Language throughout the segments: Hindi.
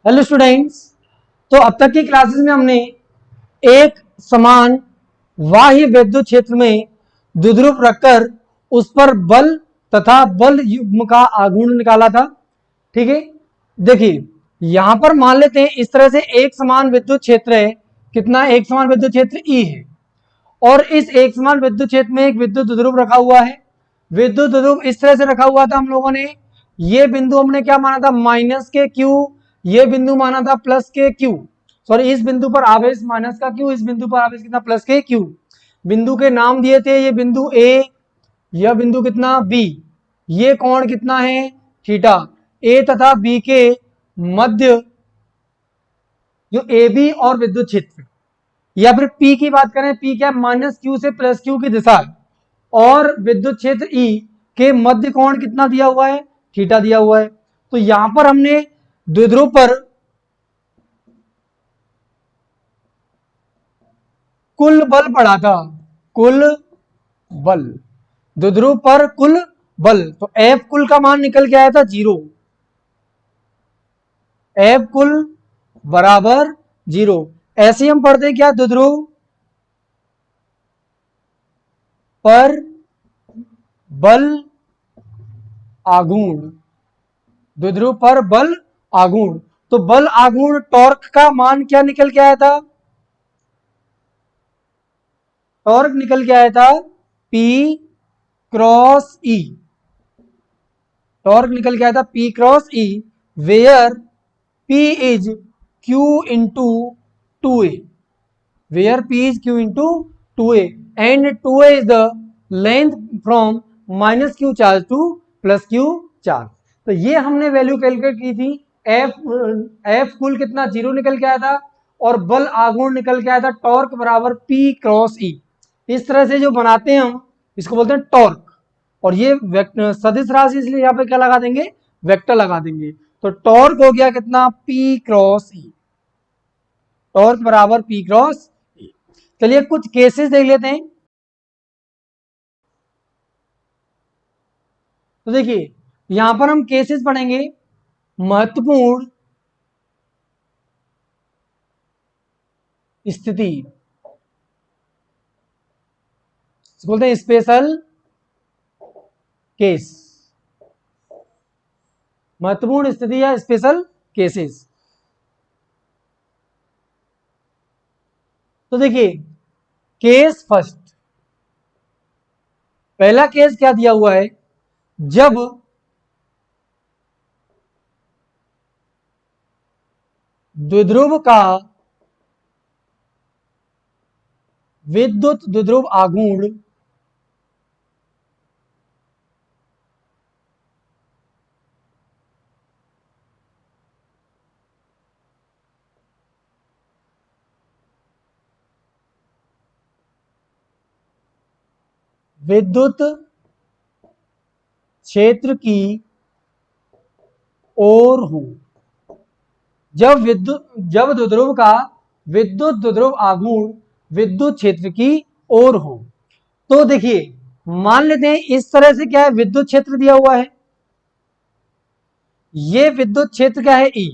Hello students. तो अब तक की क्लासेस में हमने एक समान बाह्य विद्युत क्षेत्र में द्विध्रुव रखकर उस पर बल तथा बल युग्म का आघूर्ण निकाला था। ठीक है, देखिए यहां पर मान लेते हैं इस तरह से एक समान विद्युत क्षेत्र है। कितना? एक समान विद्युत क्षेत्र ई है और इस एक समान विद्युत क्षेत्र में एक विद्युत द्विध्रुव रखा हुआ है। विद्युत द्विध्रुव इस तरह से रखा हुआ था, हम लोगों ने ये बिंदु हमने क्या माना था? माइनस के क्यू। ये बिंदु माना था प्लस के क्यू। सॉरी, इस बिंदु पर आवेश माइनस का क्यू, इस बिंदु पर आवेश कितना? प्लस के क्यू। बिंदु के नाम दिए थे, ये बिंदु ए, यह बिंदु कितना? बी। ये कोण कितना है? थीटा। ए तथा बी के मध्य जो ए बी और विद्युत क्षेत्र, या फिर P की बात करें, P क्या? माइनस क्यू से प्लस क्यू की दिशा, और विद्युत क्षेत्र E के मध्य कोण कितना दिया हुआ है? थीटा दिया हुआ है। तो यहां पर हमने द्विध्रुव पर कुल बल पढ़ा था। कुल बल, द्विध्रुव पर कुल बल। तो F कुल का मान निकल के आया था 0। F कुल बराबर 0। ऐसे हम पढ़ते क्या? द्विध्रुव पर बल आघूर्ण, द्विध्रुव पर बल आघूर्ण। तो बल आघूर्ण टॉर्क का मान क्या निकल के आया था? टॉर्क निकल के आया था P क्रॉस E। टॉर्क निकल के आया था P cross E, where P is Q into 2A, where P is Q into 2A and 2A is the length from minus Q charge to plus Q charge. तो ये हमने वैल्यू कैलकुलेट की थी। F कुल कितना? 0 निकल के आया था और बल आघूर्ण निकल के आया था टॉर्क बराबर P क्रॉस E। इस तरह से जो बनाते हैं हम, इसको बोलते हैं टॉर्क। और ये सदिश राशि, इसलिए यहाँ पे क्या लगा देंगे? वेक्टर लगा देंगे। तो टॉर्क हो गया कितना? P cross E। टॉर्क बराबर P क्रॉस E। चलिए कुछ केसेस देख लेते हैं। तो देखिए यहां पर हम केसेस पढ़ेंगे। महत्वपूर्ण स्थिति, बोलते हैं स्पेशल केस। महत्वपूर्ण स्थिति या स्पेशल केसेस। तो देखिए केस फर्स्ट, पहला केस क्या दिया हुआ है? जब द्विध्रुव का विद्युत द्विध्रुव आघूर्ण विद्युत क्षेत्र की ओर हो। जब द्विध्रुव का विद्युत द्विध्रुव आघूर्ण विद्युत क्षेत्र की ओर हो। तो देखिए मान लेते हैं इस तरह से क्या है? विद्युत क्षेत्र दिया हुआ है, ये विद्युत क्षेत्र क्या है? E।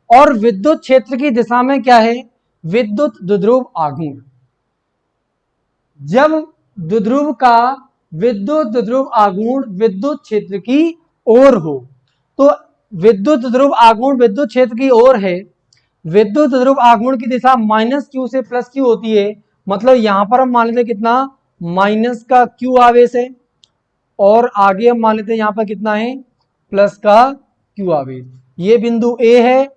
और विद्युत क्षेत्र की दिशा में क्या है? विद्युत द्विध्रुव आघूर्ण। जब द्विध्रुव का विद्युत द्विध्रुव आघूर्ण विद्युत क्षेत्र की ओर हो, तो विद्युत द्विध्रुव आघूर्ण विद्युत क्षेत्र की ओर है। विद्युत द्विध्रुव आघूर्ण की दिशा माइनस क्यू से प्लस क्यू होती है। मतलब यहां पर हम मान लेते कितना? माइनस का क्यू आवेश है, और आगे हम मान लेते हैं यहां पर कितना है? प्लस का क्यू आवेश। ये बिंदु ए है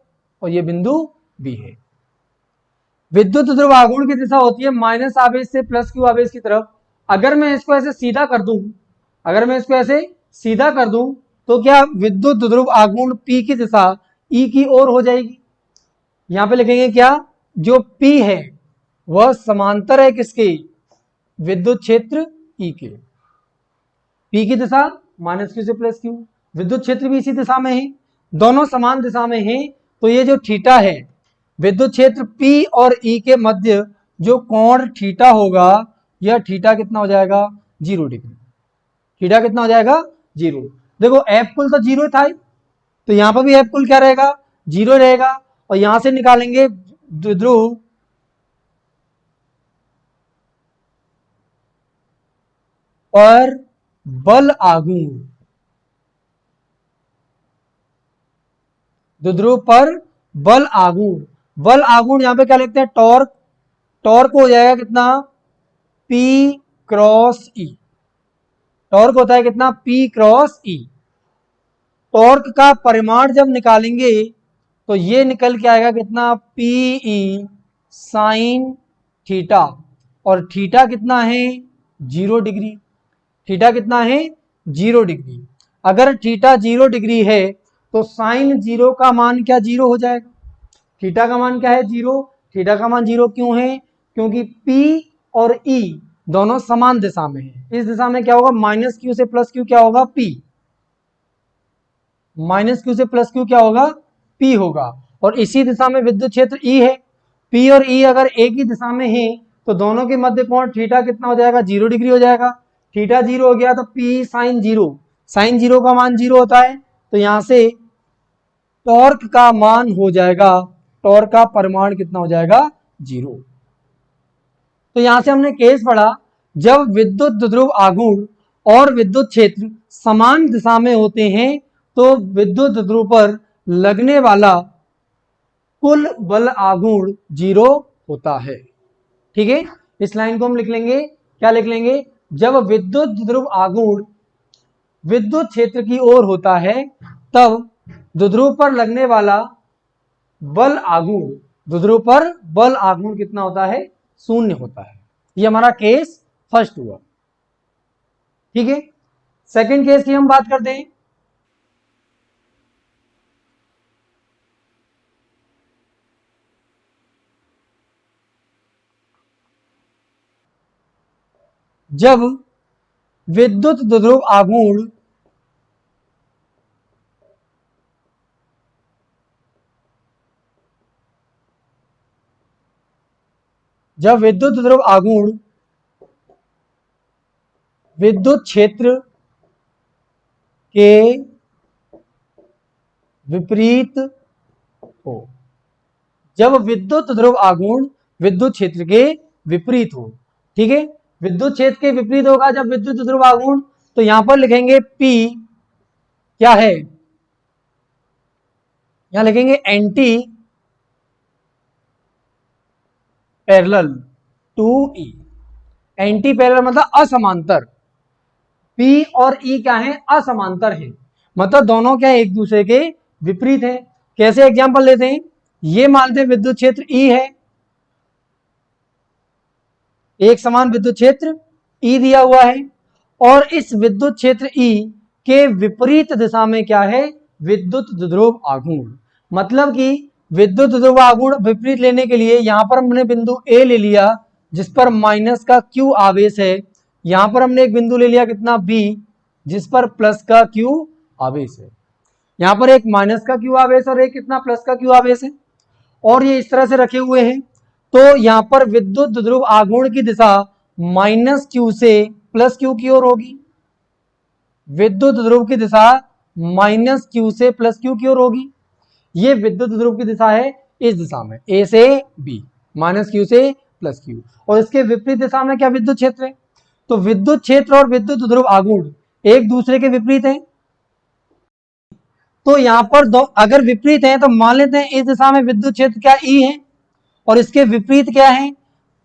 और ये बिंदु बी है। विद्युत द्विध्रुव आघूर्ण की दिशा होती है माइनस आवेश से प्लस क्यू आवेश की तरफ। अगर मैं इसको ऐसे सीधा कर दूं, अगर मैं इसको ऐसे सीधा कर दूं, तो क्या विद्युत द्विध्रुव आघूर्ण P की दिशा E की ओर हो जाएगी। यहां पे लिखेंगे क्या? जो P है वह समांतर है किसके? विद्युत क्षेत्र E के। P की दिशा माइनस क्यू से प्लस क्यू, विद्युत क्षेत्र भी इसी दिशा में है, दोनों समान दिशा में है। तो ये जो थीटा है, विद्युत क्षेत्र P और E के मध्य जो कोण थीटा होगा, यह थीटा कितना हो जाएगा? 0 डिग्री। थीटा कितना हो जाएगा? 0। देखो F कुल तो 0 था, तो यहां पर भी F कुल क्या रहेगा, 0 रहेगा। और यहां से निकालेंगे द्विध्रुव पर बल आघूर्ण, द्विध्रुव पर बल आघूर्ण, बल आघूर्ण यहां पे क्या लिखते हैं, टॉर्क, टॉर्क हो जाएगा कितना, P क्रॉस E, टॉर्क होता है कितना, P क्रॉस E। टॉर्क का परिमाण जब निकालेंगे तो ये निकल के आएगा कितना, PE साइन थीटा, और थीटा कितना है, 0 डिग्री, थीटा कितना है, 0 डिग्री। अगर थीटा 0 डिग्री है तो साइन 0 का मान क्या, 0 हो जाएगा। थीटा का मान क्या है, 0। थीटा का मान 0 क्यों है, क्योंकि P और E दोनों समान दिशा में है। इस दिशा में क्या होगा, माइनस क्यू से प्लस क्यू क्या होगा, P, माइनस क्यू से प्लस क्यू क्या होगा, P होगा। और इसी दिशा में विद्युत क्षेत्र E है। P और E अगर एक ही दिशा में है तो दोनों के मध्य कोण थीटा कितना हो जाएगा, 0 डिग्री हो जाएगा। थीटा 0 हो गया तो P साइन 0, साइन 0 का मान 0 होता है। तो यहां से टॉर्क का मान हो जाएगा, टॉर्क का परिमाण कितना हो जाएगा, 0। तो यहां से हमने केस पढ़ा, जब विद्युत द्विध्रुव आघूर्ण और विद्युत क्षेत्र समान दिशा में होते हैं तो विद्युत द्विध्रुव पर लगने वाला कुल बल आघूर्ण 0 होता है। ठीक है, इस लाइन को हम लिख लेंगे, क्या लिख लेंगे, जब विद्युत द्विध्रुव आघूर्ण विद्युत क्षेत्र की ओर होता है तब द्विध्रुव पर लगने वाला बल आघूर्ण, द्विध्रुव पर बल आघूर्ण कितना होता है, 0 होता है। ये हमारा केस फर्स्ट हुआ। ठीक है, सेकंड केस की हम बात करते हैं। जब विद्युत द्विध्रुव आघूर्ण जब विद्युत द्विध्रुव आघूर्ण विद्युत क्षेत्र के विपरीत हो, जब विद्युत ध्रुव आघूर्ण विद्युत क्षेत्र के विपरीत हो। ठीक है, विद्युत क्षेत्र के विपरीत होगा जब विद्युत ध्रुव आघूर्ण, तो यहां पर लिखेंगे P क्या है, यहां लिखेंगे anti parallel to E, anti parallel मतलब असमांतर, P और E क्या है, असमांतर है, मतलब दोनों क्या है, एक दूसरे के विपरीत है। कैसे एग्जांपल लेते हैं, ये मानते हैं विद्युत क्षेत्र E है, एक समान विद्युत क्षेत्र E दिया हुआ है, और इस विद्युत क्षेत्र E के विपरीत दिशा में क्या है, विद्युत द्विध्रुव आघूर्ण। मतलब कि विद्युत द्विध्रुव आघूर्ण विपरीत लेने के लिए यहां पर हमने बिंदु A ले लिया जिस पर माइनस का Q आवेश है, यहां पर हमने एक बिंदु ले लिया कितना B जिस पर प्लस का Q आवेश है, यहां पर एक माइनस का Q आवेश और एक कितना प्लस का Q आवेश है, और ये इस तरह से रखे हुए हैं। तो यहां पर विद्युत द्विध्रुव आघूर्ण की दिशा माइनस Q से प्लस Q की ओर होगी, विद्युत ध्रुव की दिशा माइनस Q से प्लस Q की ओर होगी। ये विद्युत ध्रुव की दिशा है इस दिशा में, A से B, माइनस Q से प्लस Q, और इसके विपरीत दिशा में क्या विद्युत क्षेत्र है। तो विद्युत क्षेत्र और विद्युत ध्रुव आघूर्ण एक दूसरे के विपरीत है। तो यहां पर दो अगर विपरीत है तो मान लेते हैं इस दिशा में विद्युत क्षेत्र क्या E है और इसके विपरीत क्या है,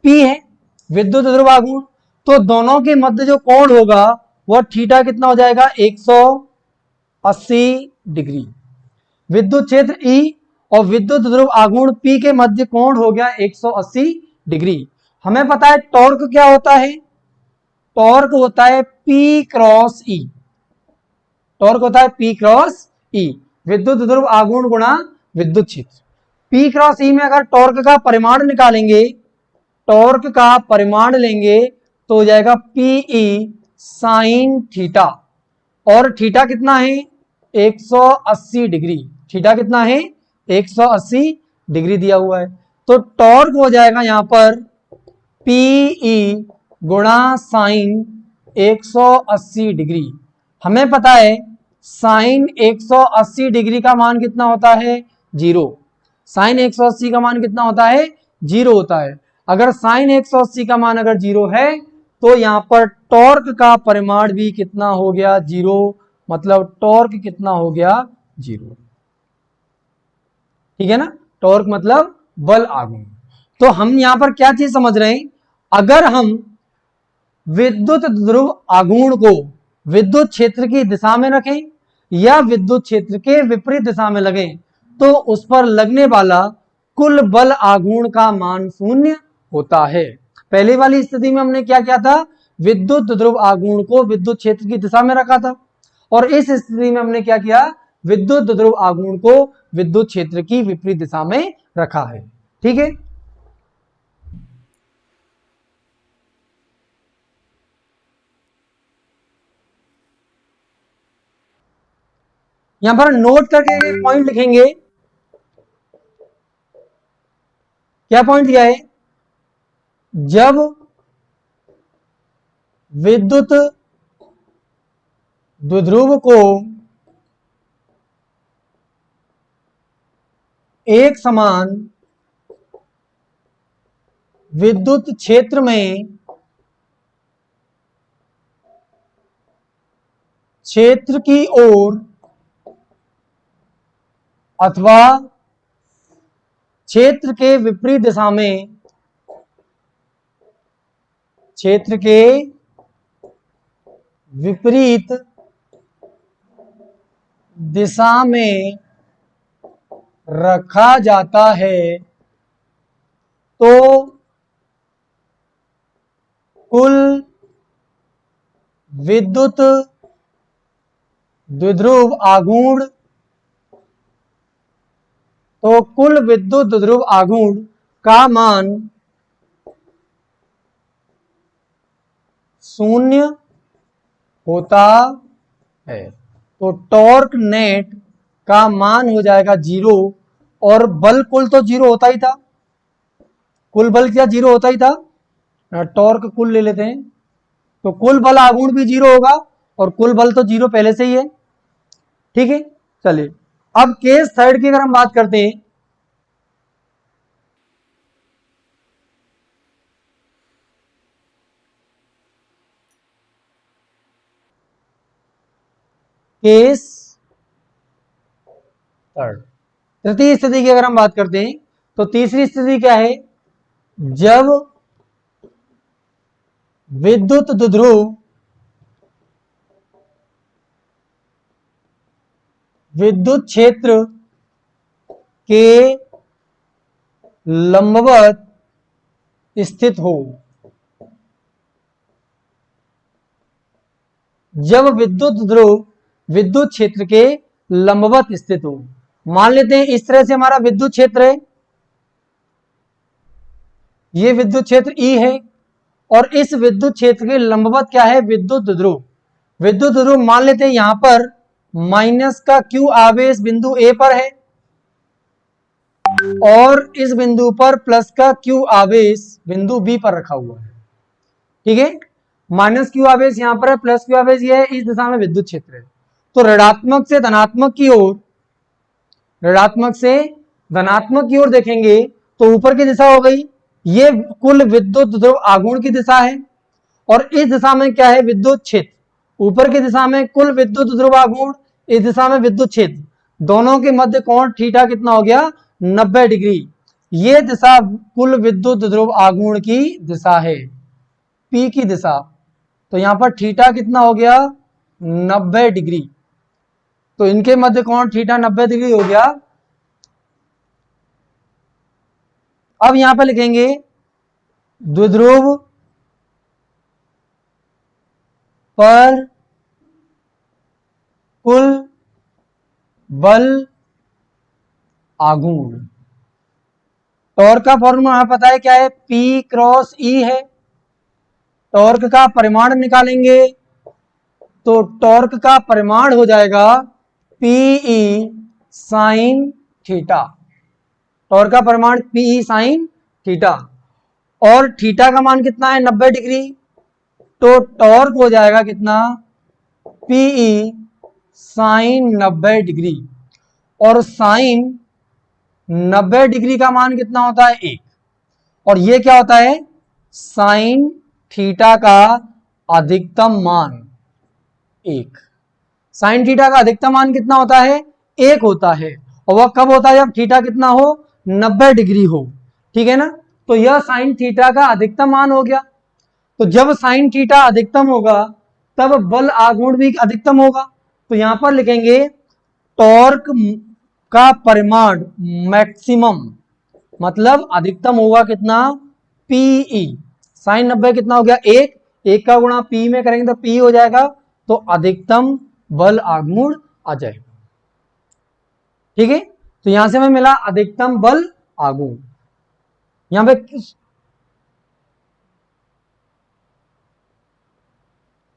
P है, विद्युत ध्रुव आघूर्ण। तो दोनों के मध्य जो कोण होगा वह थीटा कितना हो जाएगा, 180 डिग्री। विद्युत क्षेत्र E और विद्युत ध्रुव आघूर्ण P के मध्य कोण हो गया 180 डिग्री। हमें पता है टॉर्क क्या होता है, टॉर्क होता है P क्रॉस E, टॉर्क होता है P क्रॉस E, विद्युत ध्रुव आघूर्ण गुणा विद्युत क्षेत्र। P क्रॉस E में अगर टॉर्क का परिमाण निकालेंगे, टॉर्क का परिमाण लेंगे तो हो जाएगा PE साइन थीटा, और थीटा कितना है, 180 डिग्री, थीटा कितना है, 180 डिग्री दिया हुआ है। तो टॉर्क हो जाएगा यहां पर PE गुणा साइन 180 डिग्री। हमें पता है साइन 180 डिग्री का मान कितना होता है? 0। साइन 180 का मान कितना होता है? 0 होता है। अगर साइन 180 का मान अगर 0 है तो यहां पर टॉर्क का परिमाण भी कितना हो गया? 0। मतलब टॉर्क कितना हो गया? 0। ठीक है ना? टॉर्क मतलब बल आघूर्ण। तो हम यहां पर क्या चीज समझ रहे हैं? अगर हम विद्युत ध्रुव आघूर्ण को विद्युत क्षेत्र की दिशा में रखें या विद्युत क्षेत्र के विपरीत दिशा में लगें तो उस पर लगने वाला कुल बल आघूर्ण का मान शून्य होता है। पहले वाली स्थिति में हमने क्या किया था? विद्युत ध्रुव आघूर्ण को विद्युत क्षेत्र की दिशा में रखा था, और इस स्थिति में हमने क्या किया? विद्युत ध्रुव आघूर्ण को विद्युत क्षेत्र की विपरीत दिशा में रखा है। ठीक है, यहां पर नोट करके पॉइंट लिखेंगे। क्या पॉइंट दिया है? जब विद्युत द्विध्रुव को एक समान विद्युत क्षेत्र में क्षेत्र की ओर अथवा क्षेत्र के विपरीत दिशा में क्षेत्र के विपरीत दिशा में रखा जाता है तो कुल विद्युत द्विध्रुव आघूर्ण का मान शून्य होता है। तो टॉर्क नेट का मान हो जाएगा 0, और बल कुल तो 0 होता ही था। कुल बल क्या 0 होता ही था? टॉर्क कुल ले लेते हैं, तो कुल बल आघूर्ण भी 0 होगा, और कुल बल तो 0 पहले से ही है। ठीक है, चलिए अब केस थर्ड की अगर हम बात करते हैं, केस थर्ड, तृतीय स्थिति की अगर हम बात करते हैं तो तीसरी स्थिति क्या है? जब विद्युत द्विध्रुव विद्युत क्षेत्र के लंबवत स्थित हो। जब विद्युत ध्रुव विद्युत क्षेत्र के लंबवत स्थित हो, मान लेते हैं इस तरह से हमारा विद्युत क्षेत्र है, ये विद्युत क्षेत्र ई है, और इस विद्युत क्षेत्र के लंबवत क्या है? विद्युत ध्रुव। विद्युत ध्रुव मान लेते हैं यहां पर माइनस का क्यू आवेश बिंदु ए पर है, और इस बिंदु पर प्लस का क्यू आवेश बिंदु बी पर रखा हुआ है। ठीक है, माइनस क्यू आवेश यहां पर है, प्लस क्यू आवेश ये है, इस दिशा में विद्युत क्षेत्र है। तो ऋणात्मक से धनात्मक की ओर, ऋणात्मक से धनात्मक की ओर देखेंगे तो ऊपर की दिशा हो गई, ये कुल विद्युत ध्रुव आघूर्ण की दिशा है, और इस दिशा में क्या है? विद्युत क्षेत्र। ऊपर की दिशा में कुल विद्युत ध्रुव आघूर्ण, इस दिशा में विद्युत क्षेत्र, दोनों के मध्य कोण थीटा कितना हो गया? 90 डिग्री। ये दिशा कुल विद्युत ध्रुव आघूर्ण की दिशा है, पी की दिशा। तो यहां पर थीटा कितना हो गया? 90 डिग्री। तो इनके मध्य कोण थीटा 90 डिग्री हो गया। अब यहां पर लिखेंगे द्विध्रुव पर कुल बल आघूर्ण। टॉर्क का फॉर्मूला हमें पता है क्या है? P क्रॉस E है। टॉर्क का परिमाण निकालेंगे तो टॉर्क का परिमाण हो जाएगा PE साइन थीटा। टॉर्क का परिमाण PE साइन थीटा, और थीटा का मान कितना है? 90 डिग्री। तो टॉर्क हो जाएगा कितना? PE साइन 90 डिग्री, और साइन 90 डिग्री का मान कितना होता है 1, और ये क्या होता है साइन थीटा का अधिकतम मान 1। साइन थीटा का अधिकतम मान कितना होता है 1 होता है, और वह कब होता है जब थीटा कितना हो 90 डिग्री हो, ठीक है ना। तो यह साइन थीटा का अधिकतम मान हो गया। तो जब साइन थीटा अधिकतम होगा तब बल आघूर्ण भी अधिकतम होगा। तो यहां पर लिखेंगे टॉर्क का परिमाण मैक्सिमम, मतलब अधिकतम होगा कितना पीई। साइन 90 कितना हो गया 1, 1 का गुणा पी में करेंगे तो पी हो जाएगा, तो अधिकतम बल आघूर्ण आ जाएगा। ठीक है, तो यहां से हमें मिला अधिकतम बल आघूर्ण। यहां पे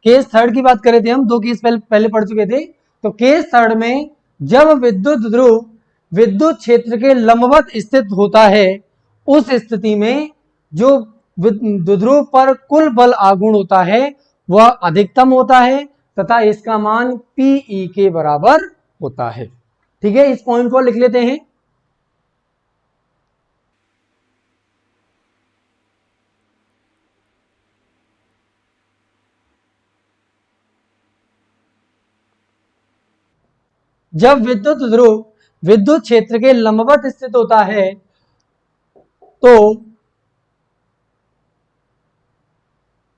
केस थर्ड की बात कर रहे थे हम, 2 केस पहले पढ़ चुके थे। तो केस थर्ड में जब विद्युत ध्रुव विद्युत क्षेत्र के लंबवत स्थित होता है, उस स्थिति में जो द्विध्रुव पर कुल बल आघूर्ण होता है वह अधिकतम होता है तथा इसका मान पीई के बराबर होता है। ठीक है, इस पॉइंट को लिख लेते हैं। जब विद्युत ध्रुव विद्युत क्षेत्र के लंबवत स्थित होता है तो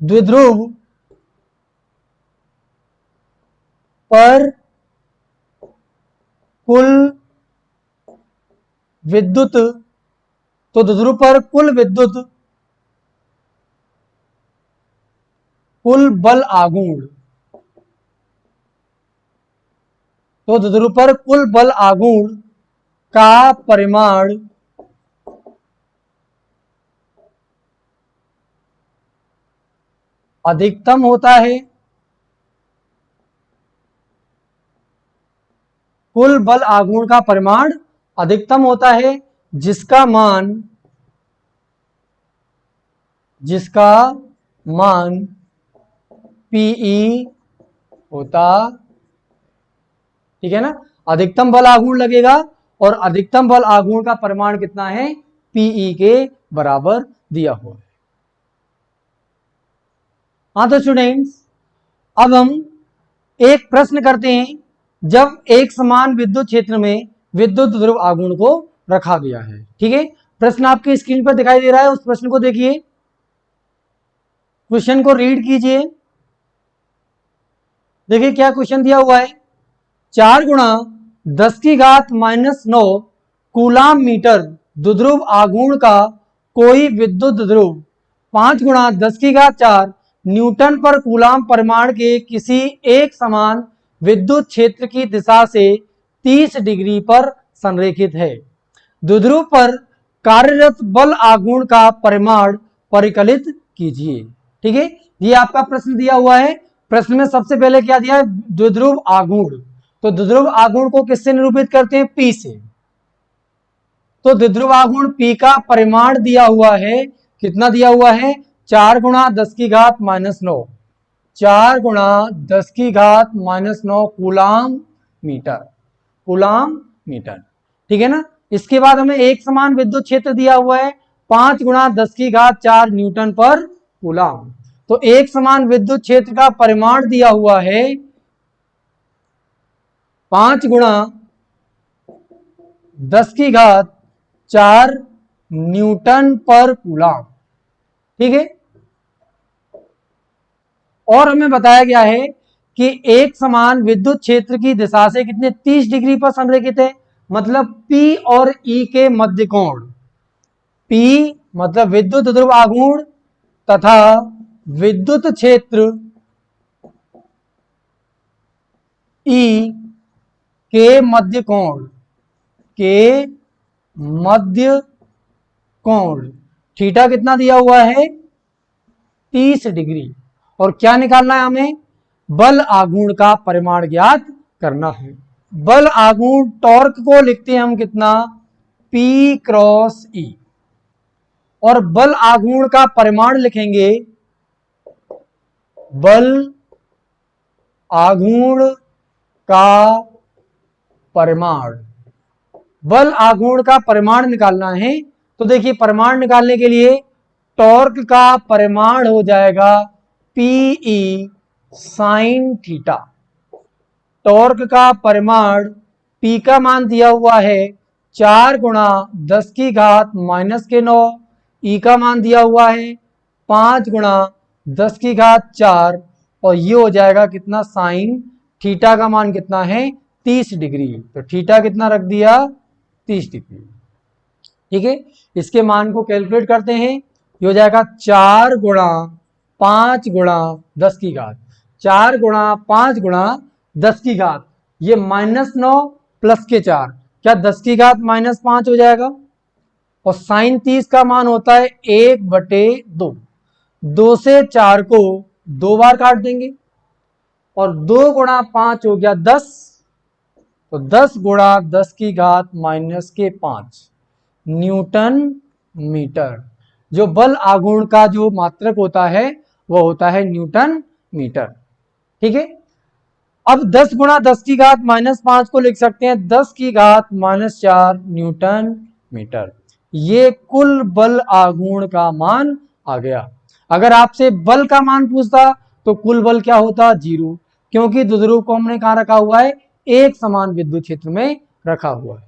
द्विध्रुव पर कुल विद्युत, तो द्विध्रुव पर कुल विद्युत कुल बल आघूर्ण, तो द्विध्रुव पर कुल बल आघूर्ण का परिमाण अधिकतम होता है। कुल बल आघूर्ण का परिमाण अधिकतम होता है जिसका मान पीई होता, ठीक है ना। अधिकतम बल आघूर्ण लगेगा और अधिकतम बल आघूर्ण का परिमाण कितना है पीई के बराबर दिया हुआ है। हाँ तो स्टूडेंट्स, अब हम एक प्रश्न करते हैं। जब एक समान विद्युत क्षेत्र में विद्युत ध्रुव आघूर्ण को रखा गया है, ठीक है। प्रश्न आपकी स्क्रीन पर दिखाई दे रहा है, उस प्रश्न को देखिए, क्वेश्चन को रीड कीजिए। देखिए क्या क्वेश्चन दिया हुआ है, 4 गुणा 10 की घात -9 कूलाम मीटर द्विध्रुव आघूर्ण का कोई विद्युत ध्रुव 5 गुणा 10 की घात 4 न्यूटन पर कूलाम परिमाण के किसी एक समान विद्युत क्षेत्र की दिशा से 30 डिग्री पर संरेखित है। द्विध्रुव पर कार्यरत बल आघूर्ण का परिमाण परिकलित कीजिए। ठीक है, ये आपका प्रश्न दिया हुआ है। प्रश्न में सबसे पहले क्या दिया है, द्विध्रुव आघूर्ण। तो द्विध्रुव आघूर्ण को किससे निरूपित करते हैं, पी से। तो द्विध्रुव आघूर्ण पी का परिमाण दिया हुआ है, कितना दिया हुआ है 4 गुणा 10 की घात -9, 4 गुणा 10 की घात -9 कूलाम मीटर, ठीक है ना। इसके बाद हमें एक समान विद्युत क्षेत्र दिया हुआ है 5 गुणा 10 की घात 4 न्यूटन पर कूलाम। तो एक समान विद्युत क्षेत्र का परिमाण दिया हुआ है 5 गुणा 10 की घात 4 न्यूटन पर कूलाम, ठीक है। और हमें बताया गया है कि एक समान विद्युत क्षेत्र की दिशा से कितने 30 डिग्री पर संरेखित है, मतलब P और E के मध्य कोण, P मतलब विद्युत ध्रुव आघूर्ण तथा विद्युत क्षेत्र E के मध्य कोण थीटा कितना दिया हुआ है 30 डिग्री। और क्या निकालना है हमें, बल आघूर्ण का परिमाण ज्ञात करना है। बल आघूर्ण टॉर्क को लिखते हैं हम कितना P क्रॉस E, और बल आघूर्ण का परिमाण लिखेंगे बल आघूर्ण का परिमाण, बल आघूर्ण का परिमाण निकालना है। तो देखिए परिमाण निकालने के लिए टॉर्क का परिमाण हो जाएगा पीई साइन थीटा। टॉर्क का परिमाण P का मान दिया हुआ है 4 गुणा 10 की घात -9, E का मान दिया हुआ है 5 गुणा 10 की घात 4, और ये हो जाएगा कितना, साइन थीटा का मान कितना है 30 डिग्री। तो थीटा कितना रख दिया 30 डिग्री। ठीक है, इसके मान को कैलकुलेट करते हैं। ये हो जाएगा 4 गुणा 5 गुणा 10 की घात, 4 गुणा 5 गुणा 10 की घात, ये -9 प्लस के 4, क्या 10 की घात -5 हो जाएगा। और साइन 30 का मान होता है 1/2। 2 से 4 को 2 बार काट देंगे, और 2 गुणा 5 हो गया 10, तो 10 गुणा 10 की घात -5 न्यूटन मीटर। जो बल आघूर्ण का जो मात्रक होता है वह होता है न्यूटन मीटर। ठीक है, अब 10 गुणा 10 की घात -5 को लिख सकते हैं 10 की घात -4 न्यूटन मीटर। ये कुल बल आघूर्ण का मान आ गया। अगर आपसे बल का मान पूछता तो कुल बल क्या होता, 0, क्योंकि द्विध्रुव को हमने कहाँ रखा हुआ है, एक समान विद्युत क्षेत्र में रखा हुआ है।